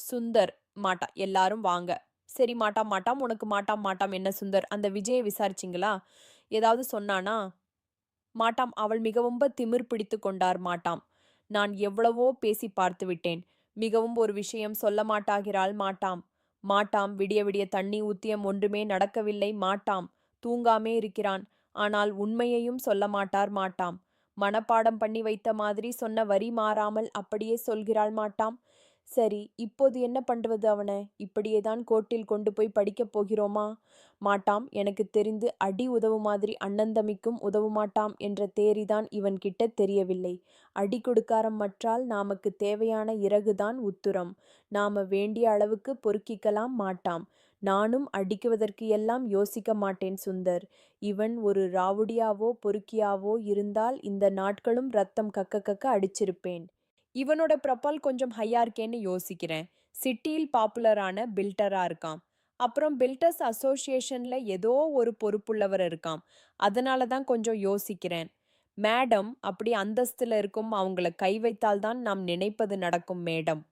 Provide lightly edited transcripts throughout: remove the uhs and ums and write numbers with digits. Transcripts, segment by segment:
சுந்தர் மாட்டா எல்லாரும் வாங்க. சரி மாட்டாம் மாட்டாம் உனக்கு மாட்டாம் மாட்டாம் என்ன சுந்தர் அந்த விஜயை விசாரிச்சிங்களா? ஏதாவது சொன்னானா? மாட்டாம் அவள் மிகவும் திமிர் பிடித்து கொண்டார் மாட்டாம். நான் எவ்வளவோ பேசி பார்த்து விட்டேன். மிகவும் ஒரு விஷயம் சொல்ல மாட்டாகிறாள் மாட்டாம். மாட்டாம் விடிய விடிய தண்ணி ஊத்தியம் ஒன்றுமே நடக்கவில்லை மாட்டாம். தூங்காமே இருக்கிறான். ஆனால் உண்மையையும் சொல்ல மாட்டார் மாட்டாம். மனப்பாடம் பண்ணி வைத்த மாதிரி சொன்ன வரி மாறாமல் அப்படியே சொல்கிறாள் மாட்டாம். சரி இப்போது என்ன பண்ணுவது அவனை? இப்படியேதான் கோர்ட்டில் கொண்டு போய் படிக்கப் போகிறோமா? மாட்டாம் எனக்கு தெரிந்து அடி உதவு மாதிரி அண்ணந்தமிக்கும் உதவுமாட்டாம் என்ற தேரிதான் இவன் கிட்ட தெரியவில்லை. அடி கொடுக்காரம் மற்றால் நாமக்கு தேவையான இறகுதான் உத்துரம். நாம வேண்டிய அளவுக்கு பொறுக்கிக்கலாம் மாட்டாம். நானும் அடிக்குவதற்கு எல்லாம் யோசிக்க மாட்டேன் சுந்தர். இவன் ஒரு ராவுடியாவோ பொறுக்கியாவோ இருந்தால் இந்த நாட்களும் ரத்தம் கக்க கக்க அடிச்சிருப்பேன். இவனோட ப்ரொபைல் கொஞ்சம் ஹையா இருக்கேன்னு யோசிக்கிறேன். சிட்டியில் பாப்புலரான பில்டரா இருக்கான். அப்புறம் பில்டர்ஸ் அசோசியேஷன்ல ஏதோ ஒரு பொறுப்புள்ளவர் இருக்காம். அதனால தான் கொஞ்சம் யோசிக்கிறேன். மேடம் அப்படி அந்தஸ்துல இருக்கும் அவங்கள கை வைத்தால்தான் நாம் நினைப்பது நடக்கும் மேடம்.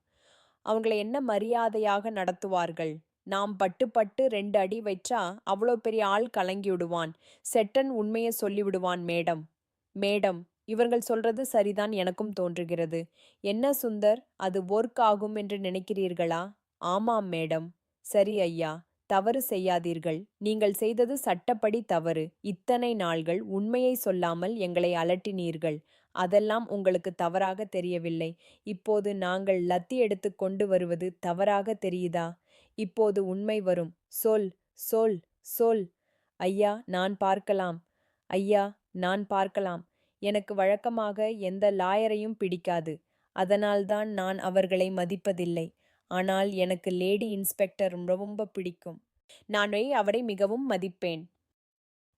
அவங்கள என்ன மரியாதையாக நடத்துவார்கள்? நாம் பட்டு பட்டு 2 அடி வைச்சா அவ்வளோ பெரிய ஆள் கலங்கி விடுவான். செட்டன் உண்மையை சொல்லிவிடுவான் மேடம். மேடம் இவர்கள் சொல்றது சரிதான் எனக்கும் தோன்றுகிறது. என்ன சுந்தர் அது ஒர்க் ஆகும் என்று நினைக்கிறீர்களா? ஆமாம் மேடம். சரி ஐயா. தவறு செய்யாதீர்கள். நீங்கள் செய்தது சட்டப்படி தவறு. இத்தனை நாள்கள் உண்மையை சொல்லாமல் எங்களை அலட்டினீர்கள். அதெல்லாம் உங்களுக்கு தவறாக தெரியவில்லை. இப்போது நாங்கள் லத்தி எடுத்து கொண்டு வருவது தவறாக தெரியுதா? இப்போது உண்மை வரும். சொல் சொல் சொல். ஐயா நான் பார்க்கலாம். ஐயா நான் பார்க்கலாம். எனக்கு வழக்கமாக எந்த லாயரையும் பிடிக்காது. அதனால்தான் நான் அவர்களை மதிப்பதில்லை. ஆனால் எனக்கு லேடி இன்ஸ்பெக்டர் ரொம்ப பிடிக்கும். நான் அவரை மிகவும் மதிப்பேன்.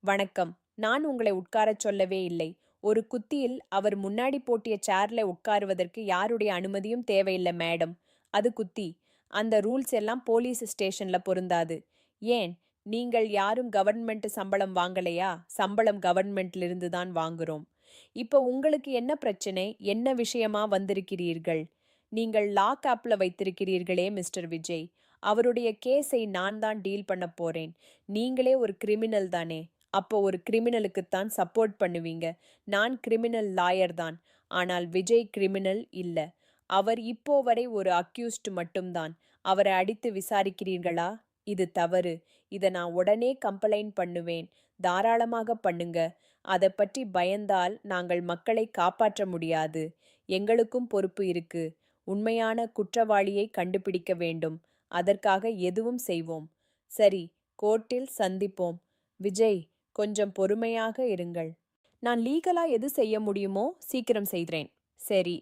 வணக்கம். நான் உங்களை உட்காரச் சொல்லவே இல்லை. ஒரு குத்தியில் அவர் முன்னாடி போட்டிய சேர்ல உட்காருவதற்கு யாருடைய அனுமதியும் தேவையில்லை மேடம். அது குத்தி. அந்த ரூல்ஸ் எல்லாம் போலீஸ் ஸ்டேஷன்ல பொருந்தாது. ஏன் நீங்கள் யாரும் கவர்மெண்ட் சம்பளம் வாங்கலையா? சம்பளம் கவர்மெண்ட்லிருந்து தான் வாங்குறோம். இப்போ உங்களுக்கு என்ன பிரச்சனை? என்ன விஷயமா வந்திருக்கிறீர்கள்? நீங்கள் லாக் ஆப்ல வைத்திருக்கிறீர்களே மிஸ்டர் விஜய். அவருடைய கேஸை நான் தான் டீல் பண்ண போறேன். நீங்களே ஒரு கிரிமினல் தானே. அப்போ ஒரு கிரிமினலுக்குத்தான் சப்போர்ட் பண்ணுவீங்க. நான் கிரிமினல் லாயர் தான். ஆனால் விஜய் கிரிமினல் இல்ல. அவர் இப்போ வரை ஒரு அக்யூஸ்ட் மட்டும்தான். அவரை அடித்து விசாரிக்கிறீர்களா? இது தவறு. இதை நான் உடனே கம்ப்ளைண்ட் பண்ணுவேன். தாராளமாக பண்ணுங்க. அதை பற்றி பயந்தால் நாங்கள் மக்களை காப்பாற்ற முடியாது. எங்களுக்கும் பொறுப்பு இருக்கு. உண்மையான குற்றவாளியை கண்டுபிடிக்க வேண்டும். அதற்காக எதுவும் செய்வோம். சரி, கோர்ட்டில் சந்திப்போம். விஜய் கொஞ்சம் பொறுமையாக இருங்கள். நான் லீகலா எது செய்ய முடியுமோ சீக்கிரம் செய்கிறேன். சரி.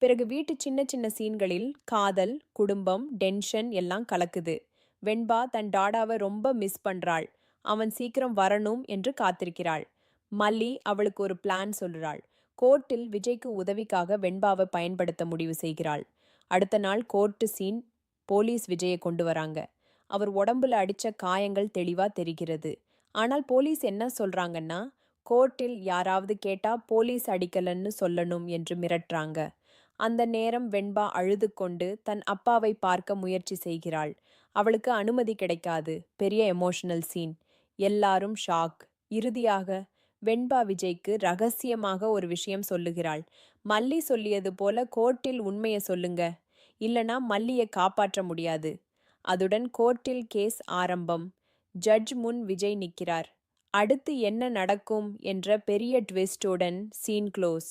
பிறகு வீட்டு சின்ன சின்ன சீன்களில் காதல், குடும்பம், டென்ஷன் எல்லாம் கலக்குது. வெண்பா தன் டாடாவை ரொம்ப மிஸ் பண்றாள். அவன் சீக்கிரம் வரணும் என்று காத்திருக்கிறாள். மல்லி அவளுக்கு ஒரு பிளான் சொல்கிறாள். கோர்ட்டில் விஜய்க்கு உதவிக்காக வெண்பாவை பயன்படுத்த முடிவு செய்கிறாள். அடுத்த நாள் கோர்ட்டு சீன். போலீஸ் விஜயை கொண்டு வராங்க. அவர் உடம்புல அடிச்ச காயங்கள் தெளிவா தெரிகிறது. ஆனால் போலீஸ் என்ன சொல்றாங்கன்னா, கோர்ட்டில் யாராவது கேட்டா போலீஸ் அடிக்கலன்னு சொல்லணும் என்று மிரட்டுறாங்க. அந்த நேரம் வெண்பா அழுது கொண்டு தன் அப்பாவை பார்க்க முயற்சி செய்கிறாள். அவளுக்கு அனுமதி கிடைக்காது. பெரிய எமோஷனல் சீன். எல்லாரும் ஷாக். இறுதியாக வெண்பா விஜய்க்கு ரகசியமாக ஒரு விஷயம் சொல்லுகிறாள். மல்லி சொல்லியது போல கோர்ட்டில் உண்மையை சொல்லுங்க. இல்லனா மல்லியை காப்பாற்ற முடியாது. அதுடன் கோர்ட்டில் கேஸ் ஆரம்பம். ஜட்ஜ் முன் விஜய் நிற்கிறார். அடுத்து என்ன நடக்கும் என்ற பெரிய ட்விஸ்டுடன் சீன் க்ளோஸ்.